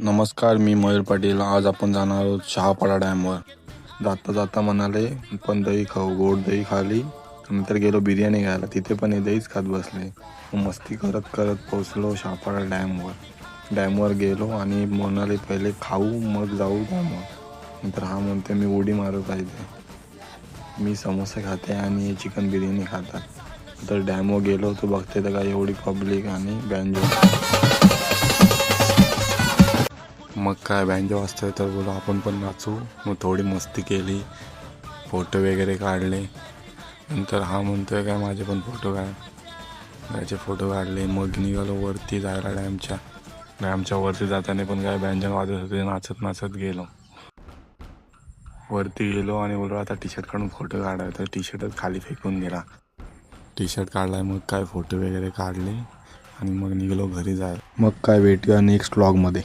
नमस्कार, मी मयूर पाटील. आज आपण जाणार आहोत शहापाडा डॅमवर. जाता जाता म्हणाले पण दही खाऊ. गोड दही खाली, नंतर गेलो बिर्याणी घ्यायला. तिथे पण हे दहीच खात बसले. मस्ती करत करत पोचलो शहापाडा डॅमवर गेलो आणि म्हणाले पहिले खाऊ मग जाऊ डॅमवर. नंतर हा म्हणते मी उडी मारू पाहिजे. मी समोसे खाते आणि हे चिकन बिर्याणी खातात. तर डॅमवर गेलो तो बघते तर काय एवढी पब्लिक आणि बँजो. मग काय बँजो वाजतोय तर बोलो आपण पण नाचू. मग थोडी मस्ती केली, फोटो वगैरे काढले. नंतर हा म्हणतोय काय माझे पण फोटो काढ. त्याचे फोटो काढले. मग निघालो वरती जायला डॅमच्या वरती जाताना पण काय बँजन वाजत होते. नाचत नाचत गेलो. वरती गेलो आणि बोललो आता टी शर्ट काढून फोटो काढाय. तर टी शर्टच खाली फेकून दिला. टी शर्ट काढलाय. मग काय फोटो वगैरे काढले आणि मग निघालो घरी जायला. मग काय भेटूया नेक्स्ट व्लॉगमध्ये.